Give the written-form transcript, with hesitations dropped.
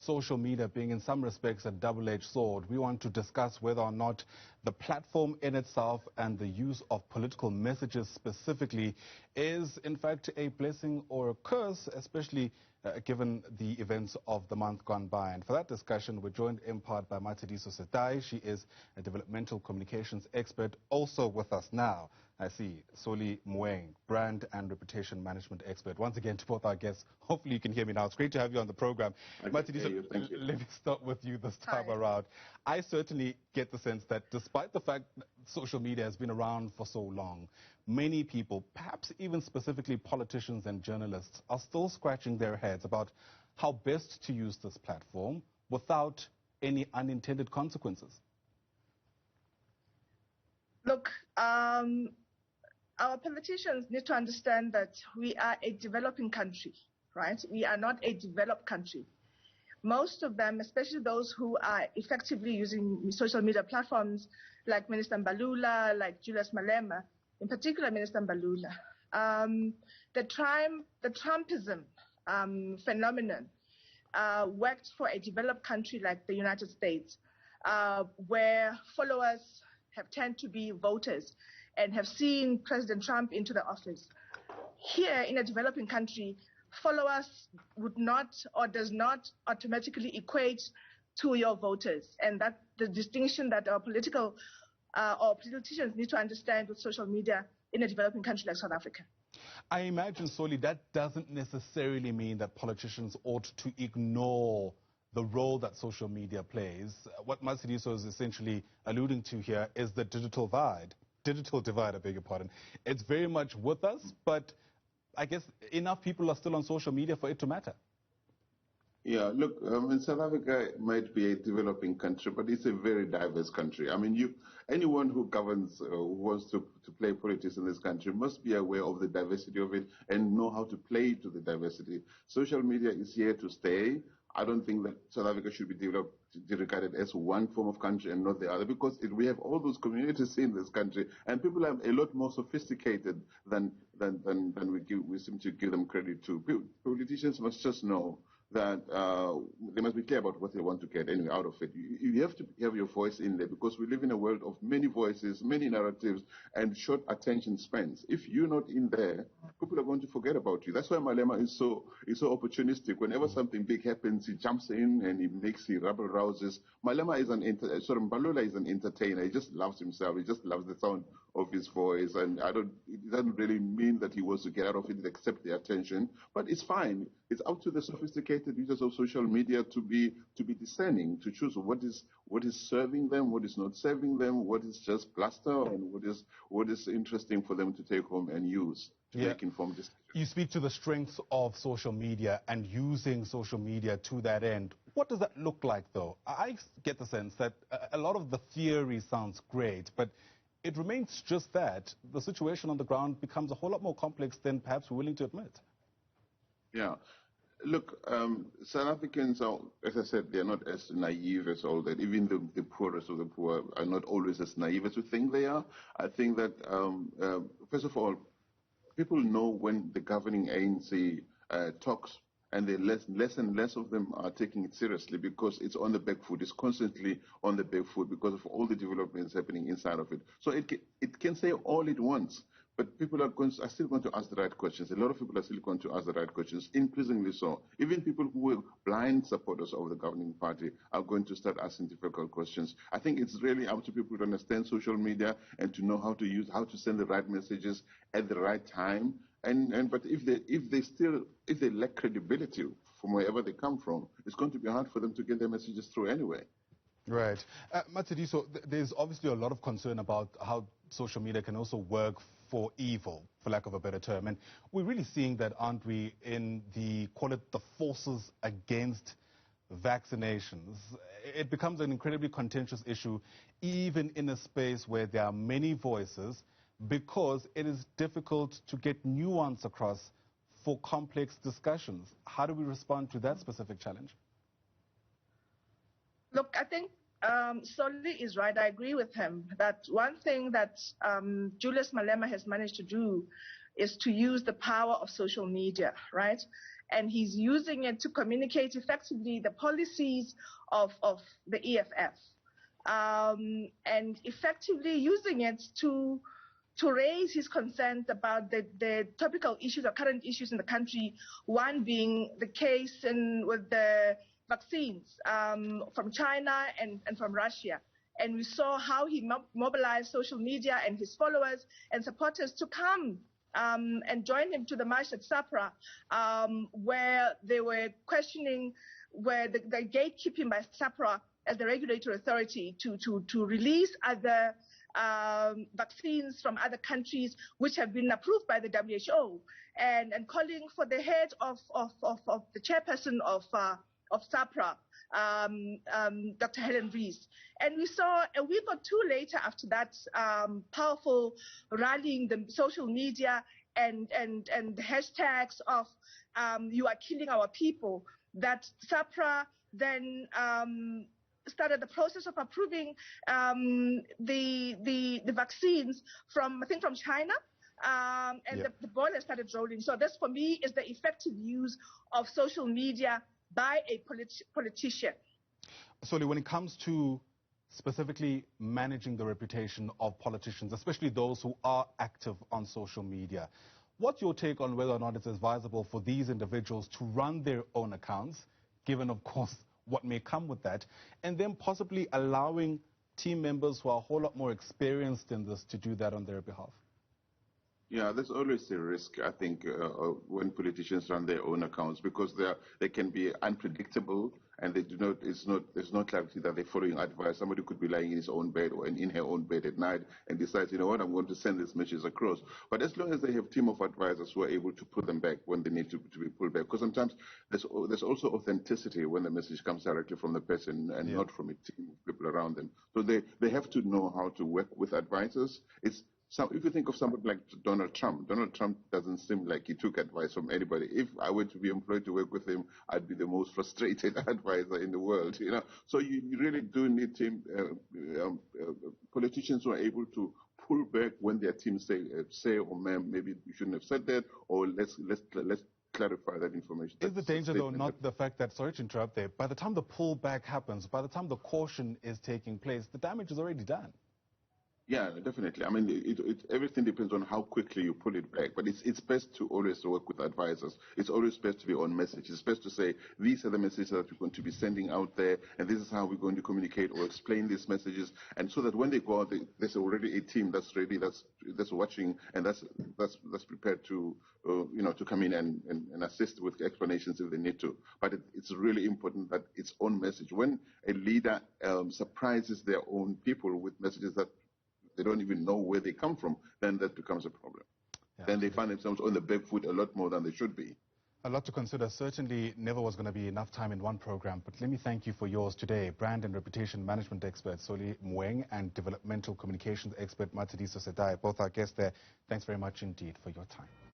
social media being in some respects a double-edged sword. We want to discuss whether or not the platform in itself and the use of political messages specifically is in fact a blessing or a curse, especially given the events of the month gone by. And for that discussion, we're joined in part by Matshidiso Sedai. She is a developmental communications expert. Also with us now, I see Soli Moeng, brand and reputation management expert. Once again, to both our guests, hopefully you can hear me now. It's great to have you on the program. Matshidiso, let me start with you this time around. I certainly get the sense that despite the fact that social media has been around for so long, many people, perhaps even specifically politicians and journalists, are still scratching their heads about how best to use this platform without any unintended consequences. Look, our politicians need to understand that we are a developing country, right? We are not a developed country. Most of them, especially those who are effectively using social media platforms like Minister Mbalula, like Julius Malema, in particular Minister Mbalula, the Trumpism phenomenon worked for a developed country like the United States, where followers have tended to be voters and have seen President Trump into the office. Here in a developing country, followers would not or does not automatically equate to your voters, and that the distinction that our politicians need to understand with social media in a developing country like South Africa. I imagine, Soli, that doesn't necessarily mean that politicians ought to ignore the role that social media plays. What Matshidiso is essentially alluding to here is the digital divide, I beg your pardon. It's very much with us, but I guess enough people are still on social media for it to matter. Yeah, look, South Africa might be a developing country, but it's a very diverse country. I mean, anyone who governs, who wants to play politics in this country must be aware of the diversity of it and know how to play to the diversity. Social media is here to stay. I don't think that South Africa should be regarded as one form of country and not the other, because we have all those communities in this country, and people are a lot more sophisticated than we seem to give them credit to. Politicians must just know that they must be clear about what they want to get anyway out of it. You have to have your voice in there, because we live in a world of many voices, many narratives, and short attention spans. If you're not in there, people are going to forget about you. That's why Malema is so opportunistic. Whenever something big happens, he jumps in and he rabble rouses. Mbalula is an entertainer. He just loves himself. He just loves the sound of his voice, and it doesn't really mean that he wants to get out of it and accept the attention. But it's fine. It's up to the sophisticated users of social media to be discerning, to choose what is serving them, what is not serving them, what is just plaster, and what is interesting for them to take home and use to make informed decisions. You speak to the strengths of social media and using social media to that end. What does that look like, though? I get the sense that a lot of the theory sounds great, but it remains just that. The situation on the ground becomes a whole lot more complex than perhaps we're willing to admit. Yeah. Look, South Africans are, as I said, they're not as naive as all that. Even the poorest of the poor are not always as naive as we think they are. I think that, first of all, people know when the governing ANC talks, and less and less of them are taking it seriously, because it's on the back foot. It's constantly on the back foot because of all the developments happening inside of it. So it can say all it wants, but people are still going to ask the right questions. A lot of people are still going to ask the right questions, increasingly so. Even people who were blind supporters of the governing party are going to start asking difficult questions. I think it's really up to people to understand social media and to know how to send the right messages at the right time. But if they lack credibility from wherever they come from, it's going to be hard for them to get their messages through anyway. Right. Matshidiso, there's obviously a lot of concern about how social media can also work for evil, for lack of a better term. And we're really seeing that, aren't we, in the forces against vaccinations. It becomes an incredibly contentious issue, even in a space where there are many voices, because it is difficult to get nuance across for complex discussions. How do we respond to that specific challenge? Look, I think Soli is right. I agree with him that one thing that Julius Malema has managed to do is to use the power of social media, right? and he's using it to communicate effectively the policies of the EFF, and effectively using it to raise his concerns about the topical issues or current issues in the country, one being the case with the vaccines from China and from Russia. And we saw how he mobilized social media and his followers and supporters to come and join him to the march at SAPRA, where they were questioning the gatekeeping by SAPRA as the regulatory authority to release other vaccines from other countries which have been approved by the WHO, and calling for the head of the chairperson of SAPRA, Dr. Helen Rees. And we saw a week or two later after that powerful rallying the social media and the hashtags of "you are killing our people," that SAPRA then started the process of approving the vaccines from, I think, from China. And the ball has started rolling. So this, for me, is the effective use of social media by a politician. Soli, when it comes to specifically managing the reputation of politicians, especially those who are active on social media, what's your take on whether or not it's advisable for these individuals to run their own accounts, given, of course, what may come with that, and then possibly allowing team members who are a whole lot more experienced in this to do that on their behalf? Yeah, there's always a risk, I think, when politicians run their own accounts, because they can be unpredictable, and there's no clarity that they're following advice. Somebody could be lying in his own bed or in her own bed at night and decides, you know what, I'm going to send this message across. But as long as they have a team of advisors who are able to pull them back when they need to be pulled back, because sometimes there's also authenticity when the message comes directly from the person and not from a team of people around them. So they have to know how to work with advisors. If you think of somebody like Donald Trump doesn't seem like he took advice from anybody. If I were to be employed to work with him, I'd be the most frustrated advisor in the world, you know. So you really do need politicians who are able to pull back when their teams say, or maybe you shouldn't have said that, or let's clarify that information. Is the danger, though, not the fact that, sorry to interrupt there, by the time the pullback happens, by the time the caution is taking place, the damage is already done? Yeah, definitely. I mean, everything depends on how quickly you pull it back. But it's best to always work with advisors. It's always best to be on message. It's best to say, these are the messages that we're going to be sending out there, and this is how we're going to communicate or explain these messages. And so that when they go out, there's already a team that's ready, that's watching, and that's prepared to, to come in and assist with explanations if they need to. But it's really important that it's on message. When a leader surprises their own people with messages that they don't even know where they come from, then that becomes a problem. Yeah, then they find themselves on the back foot a lot more than they should be. A lot to consider. Certainly never was going to be enough time in one program, but let me thank you for yours today. Brand and reputation management expert Soli Mweng and developmental communications expert Matshidiso Sedai, both our guests there. Thanks very much indeed for your time.